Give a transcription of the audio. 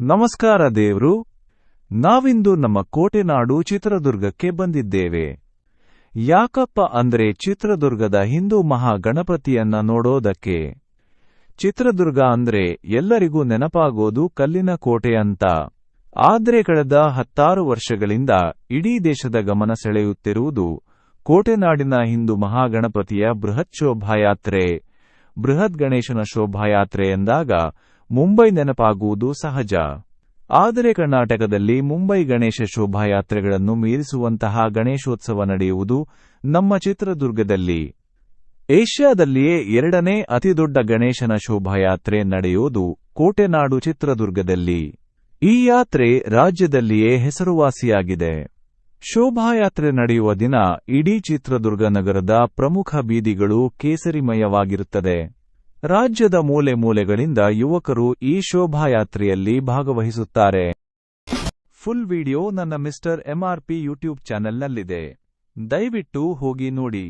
ನಮಸ್ಕಾರ ದೇವ್ರು. ನಾವಿಂದು ನಮ್ಮ ಕೋಟೆನಾಡು ಚಿತ್ರದುರ್ಗಕ್ಕೆ ಬಂದಿದ್ದೇವೆ. ಯಾಕಪ್ಪ ಅಂದ್ರೆ ಚಿತ್ರದುರ್ಗದ ಹಿಂದೂ ಮಹಾಗಣಪತಿಯನ್ನ ನೋಡೋದಕ್ಕೆ. ಚಿತ್ರದುರ್ಗ ಅಂದ್ರೆ ಎಲ್ಲರಿಗೂ ನೆನಪಾಗೋದು ಕಲ್ಲಿನ ಕೋಟೆ ಅಂತ. ಆದ್ರೆ ಕಳೆದ 16 ವರ್ಷಗಳಿಂದ ಇಡೀ ದೇಶದ ಗಮನ ಸೆಳೆಯುತ್ತಿರುವುದು ಕೋಟೆನಾಡಿನ ಹಿಂದೂ ಮಹಾಗಣಪತಿಯ ಬೃಹತ್ ಶೋಭಾಯಾತ್ರೆ. ಬೃಹತ್ ಗಣೇಶನ ಶೋಭಾಯಾತ್ರೆ ಎಂದಾಗ ಮುಂಬೈ ನೆನಪಾಗುವುದು ಸಹಜ. ಆದರೆ ಕರ್ನಾಟಕದಲ್ಲಿ ಮುಂಬೈ ಗಣೇಶ ಶೋಭಾಯಾತ್ರೆಗಳನ್ನು ಮೀರಿಸುವಂತಹ ಗಣೇಶೋತ್ಸವ ನಡೆಯುವುದು ನಮ್ಮ ಚಿತ್ರದುರ್ಗದಲ್ಲಿ. ಏಷ್ಯಾದಲ್ಲಿಯೇ 2ನೇ ಅತಿದೊಡ್ಡ ಗಣೇಶನ ಶೋಭಾಯಾತ್ರೆ ನಡೆಯೋದು ಕೋಟೆನಾಡು ಚಿತ್ರದುರ್ಗದಲ್ಲಿ. ಈ ಯಾತ್ರೆ ರಾಜ್ಯದಲ್ಲಿಯೇ ಹೆಸರುವಾಸಿಯಾಗಿದೆ. ಶೋಭಾಯಾತ್ರೆ ನಡೆಯುವ ದಿನ ಇಡೀ ಚಿತ್ರದುರ್ಗ ನಗರದ ಪ್ರಮುಖ ಬೀದಿಗಳು ಕೇಸರಿಮಯವಾಗಿರುತ್ತದೆ. ರಾಜ್ಯದ ಮೂಲೆ ಮೂಲೆಗಳಿಂದ ಯುವಕರು ಈ ಶೋಭಾಯಾತ್ರೆಯಲ್ಲಿ ಭಾಗವಹಿಸುತ್ತಾರೆ. ಫುಲ್ ವಿಡಿಯೋ ನನ್ನ ಮಿಸ್ಟರ್ MRP ಯೂಟ್ಯೂಬ್ ಚಾನೆಲ್ನಲ್ಲಿದೆ. ದಯವಿಟ್ಟು ಹೋಗಿ ನೋಡಿ.